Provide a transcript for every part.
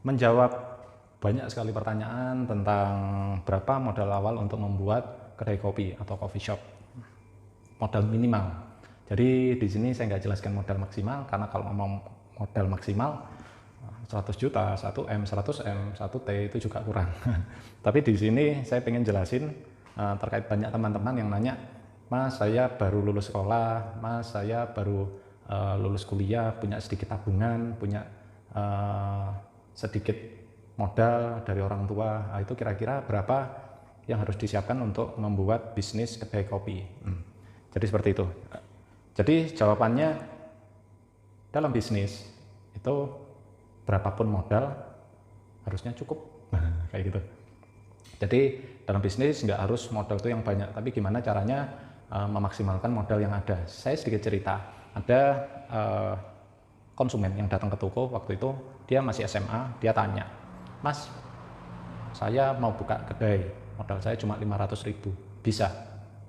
menjawab banyak sekali pertanyaan tentang berapa modal awal untuk membuat kedai kopi atau coffee shop. Modal minimal. Jadi di sini saya nggak jelaskan modal maksimal, karena kalau ngomong modal maksimal 100 juta, 1M, 100M, 1T itu juga kurang. Tapi di sini saya pengen jelasin terkait banyak teman-teman yang nanya, Mas saya baru lulus sekolah, Mas saya baru lulus kuliah, punya sedikit tabungan, punya sedikit modal dari orang tua. Nah, itu kira-kira berapa yang harus disiapkan untuk membuat bisnis kedai kopi. Jadi seperti itu. Jadi jawabannya, dalam bisnis itu berapapun modal harusnya cukup. Kayak gitu. Jadi dalam bisnis nggak harus modal itu yang banyak, tapi gimana caranya memaksimalkan modal yang ada. Saya sedikit cerita, ada konsumen yang datang ke toko waktu itu, dia masih SMA, dia tanya, Mas saya mau buka kedai, modal saya cuma 500.000, bisa?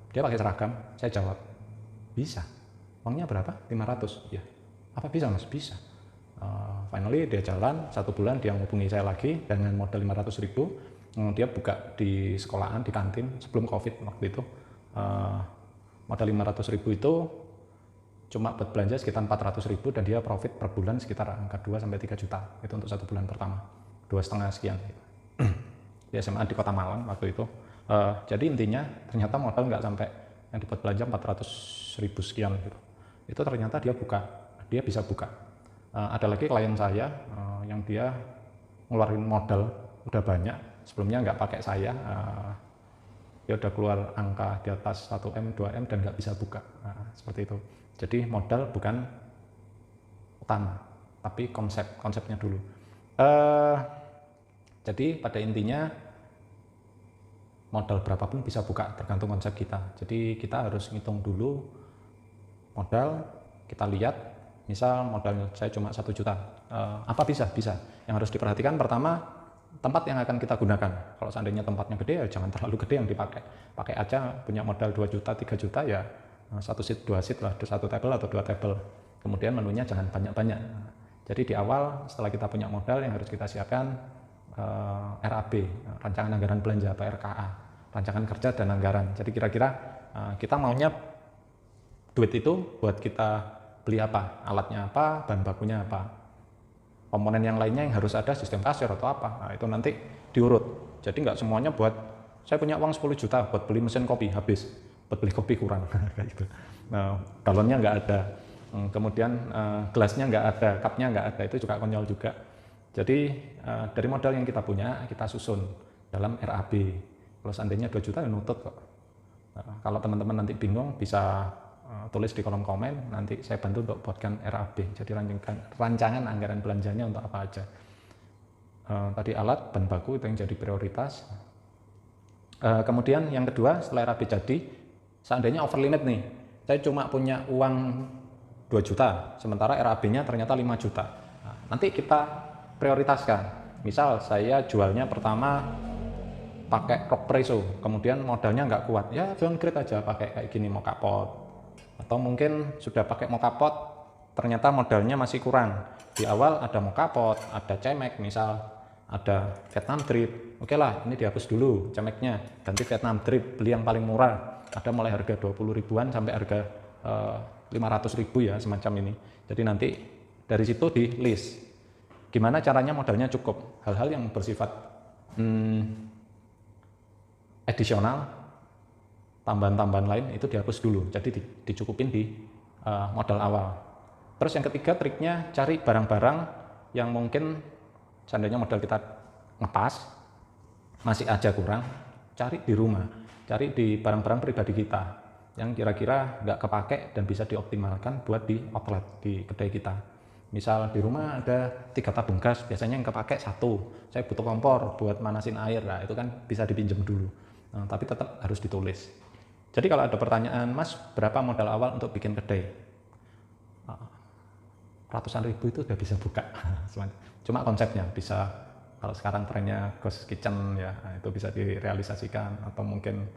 Dia pakai seragam, saya jawab, bisa. Uangnya berapa? 500. Ya, apa bisa Mas? Bisa. Finally dia jalan, 1 bulan dia menghubungi saya lagi dengan modal 500.000. Dia buka di sekolahan, di kantin sebelum COVID waktu itu. Modal 500.000 itu cuma buat belanja sekitar 400.000 dan dia profit per bulan sekitar angka 2-3 juta. Itu untuk 1 bulan pertama, 2,5 sekian. Di SMA di Kota Malang waktu itu. Jadi intinya ternyata modal nggak sampai yang dibuat belanja 400.000 sekian gitu. Itu ternyata dia bisa buka. Ada lagi klien saya yang dia ngeluarin modal udah banyak, sebelumnya nggak pakai saya, dia udah keluar angka di atas 1M, 2M dan nggak bisa buka. Seperti itu. Jadi modal bukan utama, tapi konsepnya dulu. Jadi pada intinya modal berapapun bisa buka, tergantung konsep kita. Jadi kita harus ngitung dulu modal, kita lihat, misal modal saya cuma 1 juta, apa bisa? Yang harus diperhatikan pertama, tempat yang akan kita gunakan. Kalau seandainya tempatnya gede, ya jangan terlalu gede yang dipakai. Pakai aja punya modal 2 juta, 3 juta ya 1 seat, 2 seat lah, 1 table atau 2 table. Kemudian menunya jangan banyak-banyak. Jadi di awal setelah kita punya modal yang harus kita siapkan RAB, rancangan anggaran belanja atau RKA, rancangan kerja dan anggaran. Jadi kira-kira kita maunya duit itu buat kita beli apa, alatnya apa, bahan bakunya apa, komponen yang lainnya yang harus ada, sistem kasir atau apa. Nah, itu nanti diurut. Jadi nggak semuanya buat saya punya uang 10 juta buat beli mesin kopi habis, buat beli kopi kurang kayak gitu. Nah, galonnya nggak ada, kemudian gelasnya nggak ada, cupnya nggak ada, itu juga konyol juga. Jadi dari modal yang kita punya kita susun dalam RAB. Kalau seandainya 2 juta ya nutut kok. Kalau teman-teman nanti bingung bisa tulis di kolom komen, nanti saya bantu untuk buatkan RAB. Jadi rancangan anggaran belanjanya untuk apa aja. Tadi alat, bahan baku itu yang jadi prioritas. Kemudian yang kedua, setelah RAB jadi, seandainya over limit nih, saya cuma punya uang 2 juta, sementara RAB-nya ternyata 5 juta. Nah, nanti kita prioritaskan. Misal saya jualnya pertama pakai rock presso, kemudian modalnya nggak kuat, ya downgrade aja pakai kayak gini mocha pot. Atau mungkin sudah pakai mocha pot, ternyata modalnya masih kurang. Di awal ada mocha pot, ada cemek misal, ada Vietnam drip. Oke lah, ini dihapus dulu cemeknya, ganti Vietnam drip, beli yang paling murah. Ada mulai harga 20 ribuan sampai harga 500.000 ya, semacam ini. Jadi nanti dari situ di list. Gimana caranya modalnya cukup? Hal-hal yang bersifat additional, tambahan-tambahan lain itu dihapus dulu. Jadi dicukupin di modal awal. Terus yang ketiga triknya cari barang-barang yang mungkin seandainya modal kita ngepas, masih aja kurang, cari di rumah, cari di barang-barang pribadi kita yang kira-kira nggak kepake dan bisa dioptimalkan buat di outlet di kedai kita. Misal di rumah ada 3 tabung gas, biasanya yang kepake 1, saya butuh kompor buat manasin air, nah itu kan bisa dipinjam dulu. Nah, tapi tetap harus ditulis. Jadi kalau ada pertanyaan, Mas berapa modal awal untuk bikin kedai? Ratusan ribu itu udah bisa buka. Cuma konsepnya bisa, kalau sekarang trennya ghost kitchen ya, itu bisa direalisasikan. Atau mungkin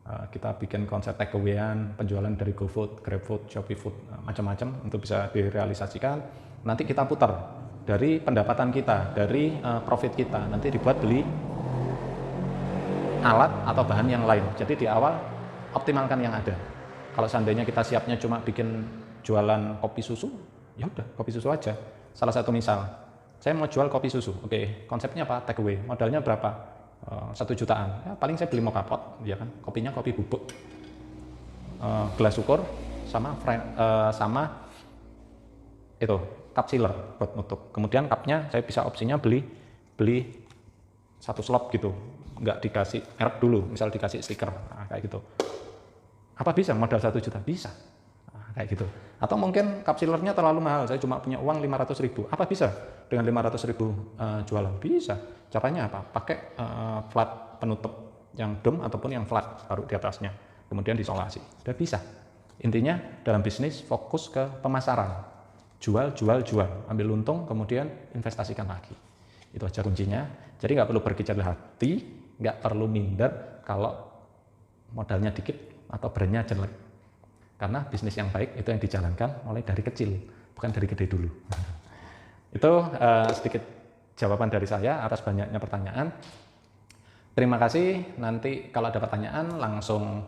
kita bikin konsep takeaway-an, penjualan dari GoFood, GrabFood, ShopeeFood, macam-macam untuk bisa direalisasikan. Nanti kita putar dari pendapatan kita, dari profit kita, nanti dibuat beli alat atau bahan yang lain. Jadi di awal optimalkan yang ada. Kalau seandainya kita siapnya cuma bikin jualan kopi susu, ya udah kopi susu aja. Salah satu misal, saya mau jual kopi susu. Oke, konsepnya apa? Take away. Modalnya berapa? 1 jutaan. Ya, paling saya beli moka pot, ya kan. Kopinya kopi bubuk. Gelas ukur sama itu cup sealer buat nutup. Kemudian cupnya saya bisa opsinya beli 1 slot gitu, nggak dikasih merek dulu, misal dikasih stiker, nah, kayak gitu. Apa bisa modal 1 juta? Bisa, nah, kayak gitu. Atau mungkin cup sealernya terlalu mahal, saya cuma punya uang 500.000. Apa bisa dengan 500.000 jualan? Bisa. Caranya apa? Pakai flat penutup yang dome ataupun yang flat taruh di atasnya, kemudian disolasi. Udah bisa. Intinya dalam bisnis fokus ke pemasaran, jual, ambil untung, kemudian investasikan lagi. Itu aja kuncinya. Jadi nggak perlu berkecil hati, nggak perlu minder kalau modalnya dikit atau brandnya jelek. Karena bisnis yang baik itu yang dijalankan mulai dari kecil, bukan dari gede dulu. Itu sedikit jawaban dari saya atas banyaknya pertanyaan. Terima kasih. Nanti kalau ada pertanyaan langsung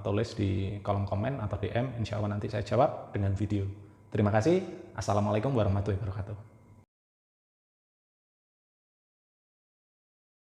tulis di kolom komen atau DM. Insya Allah nanti saya jawab dengan video. Terima kasih. Assalamualaikum warahmatullahi wabarakatuh.